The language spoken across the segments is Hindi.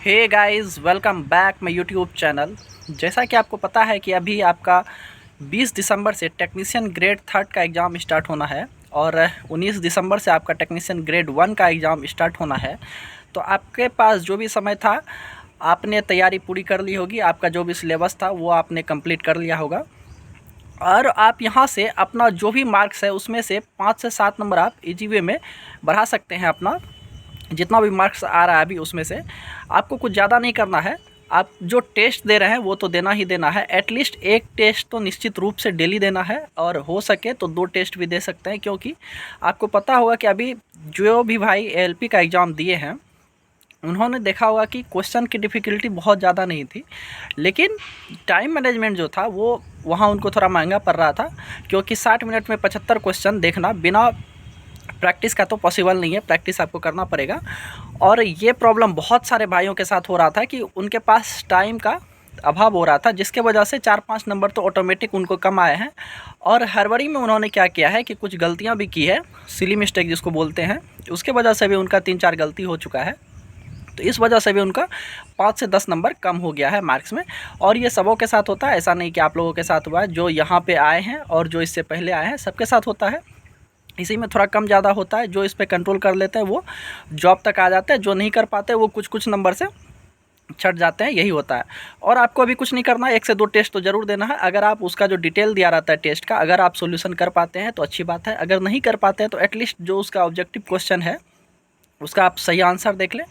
Hey guys, welcome back my YouTube channel. जैसा कि आपको पता है कि अभी आपका 20 दिसंबर से टेक्नीशियन ग्रेड 3 का एग्ज़ाम स्टार्ट होना है और 19 दिसंबर से आपका टेक्नीशियन ग्रेड 1 का एग्ज़ाम स्टार्ट होना है। तो आपके पास जो भी समय था आपने तैयारी पूरी कर ली होगी। आपका जो भी सिलेबस था वो आपने कंप्लीट कर लिया होगा और आप यहाँ से अपना जो भी मार्क्स है उसमें से 5 से 7 नंबर आप इजी वे में बढ़ा सकते हैं। अपना जितना भी मार्क्स आ रहा है अभी उसमें से आपको कुछ ज़्यादा नहीं करना है। आप जो टेस्ट दे रहे हैं वो तो देना ही देना है। एटलीस्ट एक टेस्ट तो निश्चित रूप से डेली देना है और हो सके तो 2 टेस्ट भी दे सकते हैं, क्योंकि आपको पता होगा कि अभी जो भी भाई एएलपी का एग्ज़ाम दिए हैं उन्होंने देखा होगा कि क्वेश्चन की डिफ़िकल्टी बहुत ज़्यादा नहीं थी, लेकिन टाइम मैनेजमेंट जो था वो वहाँ उनको थोड़ा महंगा पड़ रहा था, क्योंकि 60 मिनट में 75 क्वेश्चन देखना बिना प्रैक्टिस का तो पॉसिबल नहीं है। प्रैक्टिस आपको करना पड़ेगा। और ये प्रॉब्लम बहुत सारे भाइयों के साथ हो रहा था कि उनके पास टाइम का अभाव हो रहा था, जिसके वजह से 4-5 नंबर तो ऑटोमेटिक उनको कम आए हैं। और हड़बड़ी में उन्होंने क्या किया है कि कुछ गलतियां भी की है, सिली मिस्टेक जिसको बोलते हैं, उसके वजह से भी उनका 3-4 गलती हो चुका है। तो इस वजह से भी उनका 5 से 10 नंबर कम हो गया है मार्क्स में। और ये सबों के साथ होता है, ऐसा नहीं कि आप लोगों के साथ हुआ है। जो यहाँ पे आए हैं और जो इससे पहले आए हैं सबके साथ होता है। इसी में थोड़ा कम ज़्यादा होता है। जो इस पे कंट्रोल कर लेते हैं वो जॉब तक आ जाते हैं, जो नहीं कर पाते वो कुछ नंबर से छट जाते हैं, यही होता है। और आपको अभी कुछ नहीं करना है, 1 से 2 टेस्ट तो ज़रूर देना है। अगर आप उसका जो डिटेल दिया रहता है टेस्ट का, अगर आप सॉल्यूशन कर पाते हैं तो अच्छी बात है। अगर नहीं कर पाते हैं तो एटलीस्ट जो उसका ऑब्जेक्टिव क्वेश्चन है उसका आप सही आंसर देख लें।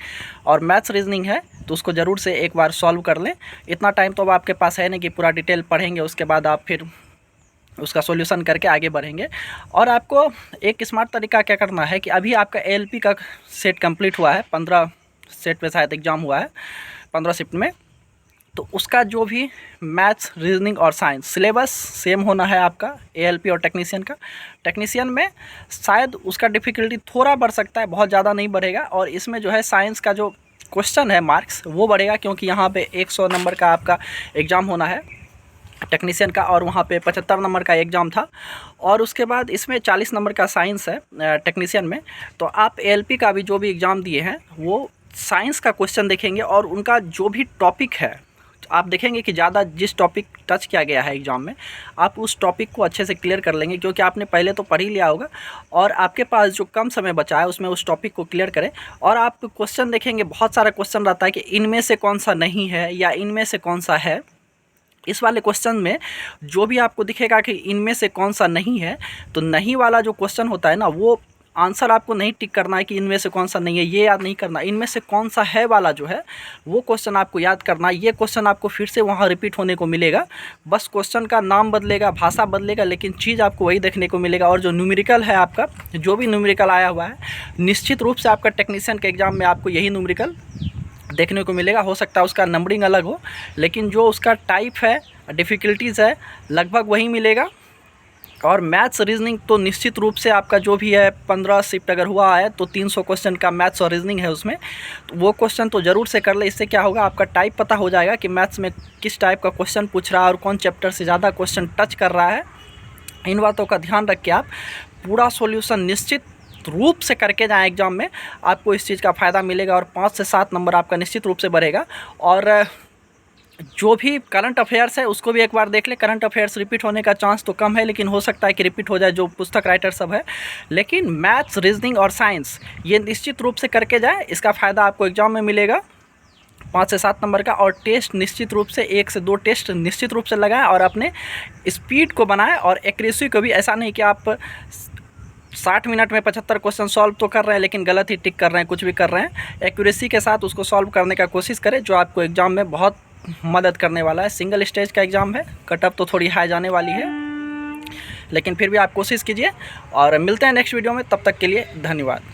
और मैथ्स रीजनिंग है तो उसको ज़रूर से एक बार सॉल्व कर लें। इतना टाइम तो अब आपके पास है नहीं कि पूरा डिटेल पढ़ेंगे, उसके बाद आप फिर उसका सॉल्यूशन करके आगे बढ़ेंगे। और आपको एक स्मार्ट तरीका क्या करना है कि अभी आपका एएलपी का सेट कंप्लीट हुआ है, 15 सेट पे शायद एग्ज़ाम हुआ है, 15 शिफ्ट में। तो उसका जो भी मैथ्स रीजनिंग और साइंस सिलेबस सेम होना है आपका एएलपी और टेक्नीशियन का। टेक्नीशियन में शायद उसका डिफ़िकल्टी थोड़ा बढ़ सकता है, बहुत ज़्यादा नहीं बढ़ेगा। और इसमें जो है साइंस का जो क्वेश्चन है मार्क्स वो बढ़ेगा, क्योंकि यहाँ पे 100 नंबर का आपका एग्ज़ाम होना है टेक्नीशियन का, और वहाँ पे 75 नंबर का एग्ज़ाम था। और उसके बाद इसमें 40 नंबर का साइंस है टेक्नीशियन में। तो आप एएलपी का भी जो भी एग्ज़ाम दिए हैं वो साइंस का क्वेश्चन देखेंगे और उनका जो भी टॉपिक है आप देखेंगे कि ज़्यादा जिस टॉपिक टच किया गया है एग्ज़ाम में आप उस टॉपिक को अच्छे से क्लियर कर लेंगे, क्योंकि आपने पहले तो पढ़ ही लिया होगा। और आपके पास जो कम समय बचा है उसमें उस टॉपिक को क्लियर करें। और आप क्वेश्चन देखेंगे, बहुत सारा क्वेश्चन रहता है कि इनमें से कौन सा नहीं है या इनमें से कौन सा है। इस वाले क्वेश्चन में जो भी आपको दिखेगा कि इनमें से कौन सा नहीं है, तो नहीं वाला जो क्वेश्चन होता है ना, वो आंसर आपको नहीं टिक करना है कि इनमें से कौन सा नहीं है, ये याद नहीं करना। इनमें से कौन सा है वाला जो है वो क्वेश्चन आपको याद करना है। ये क्वेश्चन आपको फिर से वहाँ रिपीट होने को मिलेगा, बस क्वेश्चन का नाम बदलेगा, भाषा बदलेगा, लेकिन चीज़ आपको वही देखने को मिलेगा। और जो न्यूमेरिकल है आपका, जो भी न्यूमेरिकल आया हुआ है, निश्चित रूप से आपका टेक्नीशियन के एग्ज़ाम में आपको यही न्यूमेरिकल देखने को मिलेगा। हो सकता है उसका नंबरिंग अलग हो, लेकिन जो उसका टाइप है, डिफ़िकल्टीज़ है, लगभग वही मिलेगा। और मैथ्स रीजनिंग तो निश्चित रूप से आपका जो भी है 15 शिफ्ट अगर हुआ है तो 300 क्वेश्चन का मैथ्स और रीजनिंग है उसमें, तो वो क्वेश्चन तो ज़रूर से कर ले। इससे क्या होगा, आपका टाइप पता हो जाएगा कि मैथ्स में किस टाइप का क्वेश्चन पूछ रहा है और कौन चैप्टर से ज़्यादा क्वेश्चन टच कर रहा है। इन बातों का ध्यान रख के आप पूरा सॉल्यूशन निश्चित रूप से करके जाएं एग्ज़ाम में, आपको इस चीज़ का फ़ायदा मिलेगा और 5 से 7 नंबर आपका निश्चित रूप से बढ़ेगा। और जो भी करंट अफेयर्स है उसको भी एक बार देख ले। करंट अफेयर्स रिपीट होने का चांस तो कम है, लेकिन हो सकता है कि रिपीट हो जाए जो पुस्तक राइटर सब है। लेकिन मैथ्स रीजनिंग और साइंस ये निश्चित रूप से करके जाए, इसका फ़ायदा आपको एग्ज़ाम में मिलेगा 5 से 7 नंबर का। और टेस्ट निश्चित रूप से 1 से 2 टेस्ट निश्चित रूप से लगाएं और अपने स्पीड को बनाएं और एक्यूरेसी को भी। ऐसा नहीं कि आप 60 मिनट में 75 क्वेश्चन सॉल्व तो कर रहे हैं लेकिन गलत ही टिक कर रहे हैं, कुछ भी कर रहे हैं। एक्यूरेसी के साथ उसको सॉल्व करने का कोशिश करें, जो आपको एग्ज़ाम में बहुत मदद करने वाला है। सिंगल स्टेज का एग्ज़ाम है, कटअप तो थोड़ी हाई जाने वाली है, लेकिन फिर भी आप कोशिश कीजिए। और मिलते हैं नेक्स्ट वीडियो में, तब तक के लिए धन्यवाद।